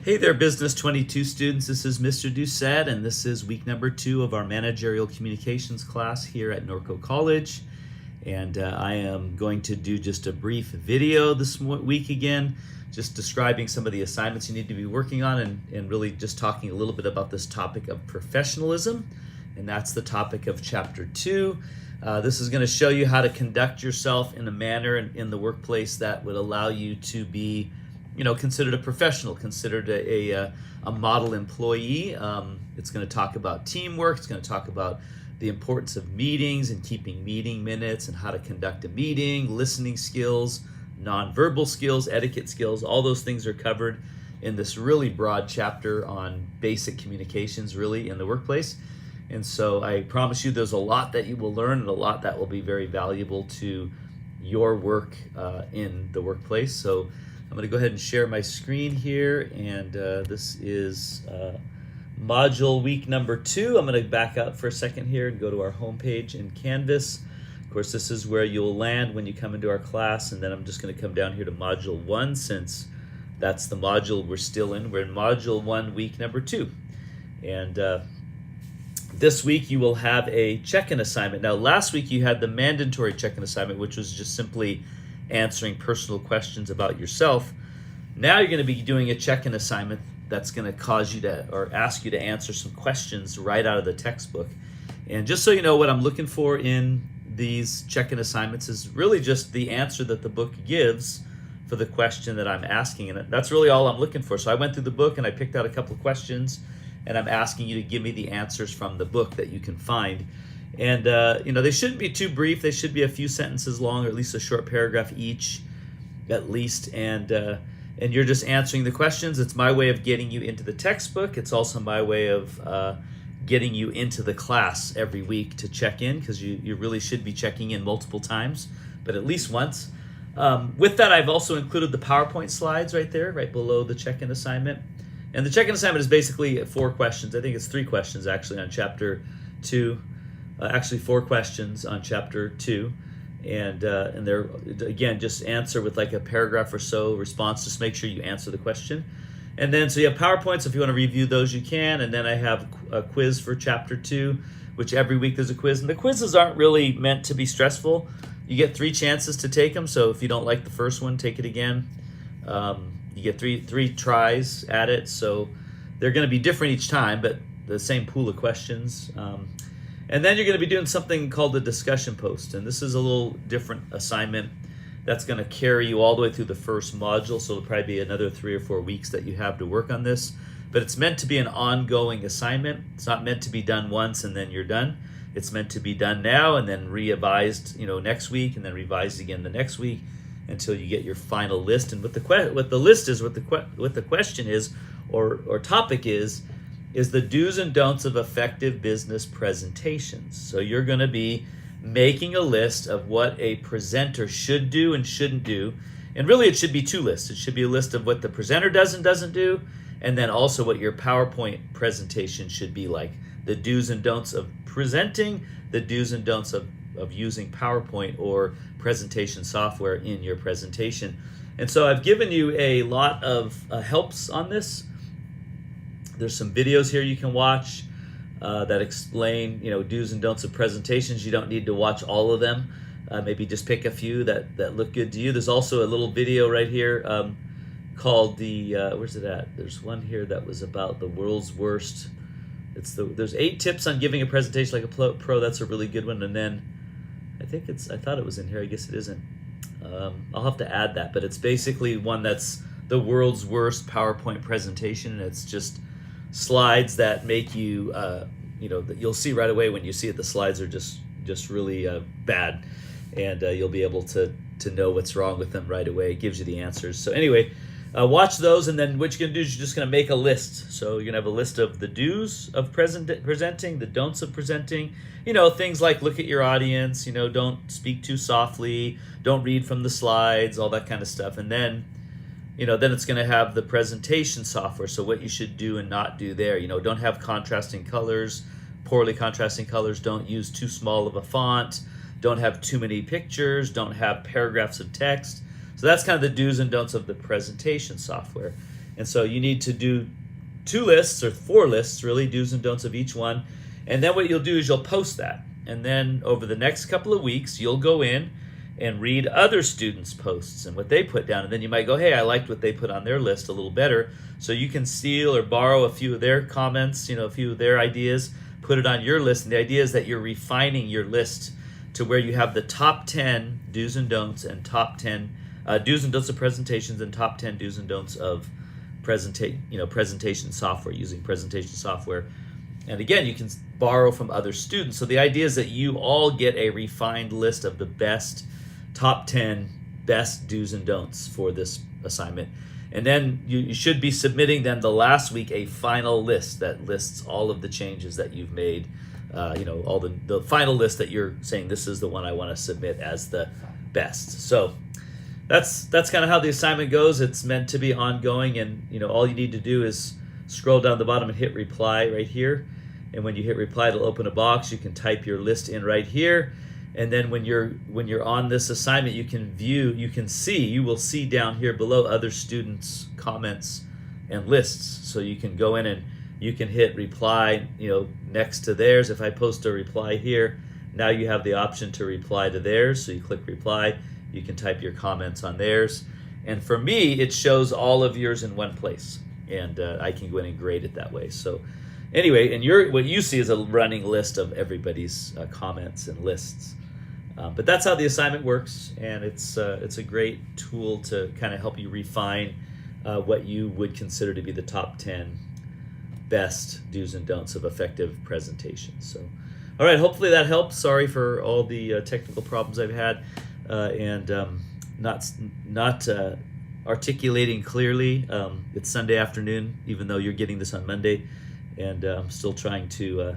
Hey there, Business 22 students. This is Mr.D, and this is week number 2 of our managerial communications class here at Norco College. And I am going to do just a brief video this week again, just describing some of the assignments you need to be working on and really just talking a little bit about this topic of professionalism. And that's the topic of Chapter 2. This is going to show you how to conduct yourself in a manner in the workplace that would allow you to be considered a professional, considered a model employee. It's going to talk about teamwork. It's going to talk about the importance of meetings and keeping meeting minutes and how to conduct a meeting, listening skills, nonverbal skills, etiquette skills. All those things are covered in this really broad chapter on basic communications really in the workplace. And so I promise you there's a lot that you will learn and a lot that will be very valuable to your work in the workplace. So I'm going to go ahead and share my screen here, and this is module week number 2. I'm going to back up for a second here and go to our homepage in Canvas. Of course, this is where you'll land when you come into our class, and then I'm just going to come down here to module 1 since that's the module we're still in. We're in module 1, week number 2. And this week you will have a check-in assignment. Now, last week you had the mandatory check-in assignment, which was just simply answering personal questions about yourself. Now you're going to be doing a check-in assignment that's going to cause you to, or ask you to answer some questions right out of the textbook. And just so you know, what I'm looking for in these check-in assignments is really just the answer that the book gives for the question that I'm asking. And that's really all I'm looking for. So I went through the book and I picked out a couple of questions, and I'm asking you to give me the answers from the book that you can find. And they shouldn't be too brief. They should be a few sentences long, or at least a short paragraph each, at least. And you're just answering the questions. It's my way of getting you into the textbook. It's also my way of getting you into the class every week to check in, because you really should be checking in multiple times, but at least once. With that, I've also included the PowerPoint slides right there, right below the check-in assignment. And the check-in assignment is basically 4 questions. I think it's 3 questions actually on Chapter 2. Actually 4 questions on Chapter 2, and they're, again, just answer with like a paragraph or so response. Just make sure you answer the question. And then, so you have PowerPoints. If you want to review those, you can. And then I have a quiz for Chapter 2, which every week there's a quiz. And the quizzes aren't really meant to be stressful. You get 3 chances to take them, so if you don't like the first one, take it again. You get three tries at it, so they're going to be different each time, but the same pool of questions. And then you're going to be doing something called the discussion post. And this is a little different assignment that's going to carry you all the way through the first module. So it'll probably be another 3 or 4 weeks that you have to work on this. But it's meant to be an ongoing assignment. It's not meant to be done once and then you're done. It's meant to be done now and then revised, next week, and then revised again the next week until you get your final list. And what the list is, what the question is, or topic is the do's and don'ts of effective business presentations. So you're going to be making a list of what a presenter should do and shouldn't do. And really it should be 2 lists. It should be a list of what the presenter does and doesn't do, and then also what your PowerPoint presentation should be like. The do's and don'ts of presenting, the do's and don'ts of using PowerPoint or presentation software in your presentation. And so I've given you a lot of helps on this. There's some videos here you can watch that explain, do's and don'ts of presentations. You don't need to watch all of them. Maybe just pick a few that look good to you. There's also a little video right here called the, where's it at? There's one here that was about the world's worst. There's 8 tips on giving a presentation like a pro. That's a really good one. And then I thought it was in here. I guess it isn't. I'll have to add that. But it's basically one that's the world's worst PowerPoint presentation. And it's just slides that make you, that you'll see right away when you see it. The slides are just really bad, and you'll be able to know what's wrong with them right away. It gives you the answers. So anyway, watch those, and then what you're going to do is you're just going to make a list. So you're going to have a list of the do's of presenting, the don'ts of presenting. Things like look at your audience. Don't speak too softly. Don't read from the slides. All that kind of stuff, and then. Then it's going to have the presentation software. So what you should do and not do there. Don't have contrasting colors, poorly contrasting colors. Don't use too small of a font. Don't have too many pictures. Don't have paragraphs of text. So that's kind of the do's and don'ts of the presentation software. And so you need to do 2 lists, or 4 lists really, do's and don'ts of each one. And then what you'll do is you'll post that. And then over the next couple of weeks, you'll go in and read other students' posts and what they put down. And then you might go, hey, I liked what they put on their list a little better. So you can steal or borrow a few of their comments, a few of their ideas, put it on your list. And the idea is that you're refining your list to where you have the top 10 do's and don'ts and top 10 do's and don'ts of presentations and top 10 do's and don'ts of presentation software, using presentation software. And again, you can borrow from other students. So the idea is that you all get a refined list of the best top 10 best do's and don'ts for this assignment. And then you should be submitting then the last week a final list that lists all of the changes that you've made, all the final list that you're saying, this is the one I want to submit as the best. So that's kind of how the assignment goes. It's meant to be ongoing, and all you need to do is scroll down the bottom and hit reply right here. And when you hit reply, it'll open a box. You can type your list in right here. And then when you're on this assignment, you will see down here below other students' comments and lists. So you can go in and you can hit reply, next to theirs. If I post a reply here, now you have the option to reply to theirs. So you click reply. You can type your comments on theirs. And for me, it shows all of yours in one place. And I can go in and grade it that way. So anyway, and what you see is a running list of everybody's comments and lists. But that's how the assignment works, and it's a great tool to kind of help you refine what you would consider to be the top 10 best do's and don'ts of effective presentations. So, all right, hopefully that helps. Sorry for all the technical problems I've had and not articulating clearly. It's Sunday afternoon, even though you're getting this on Monday, and I'm still trying to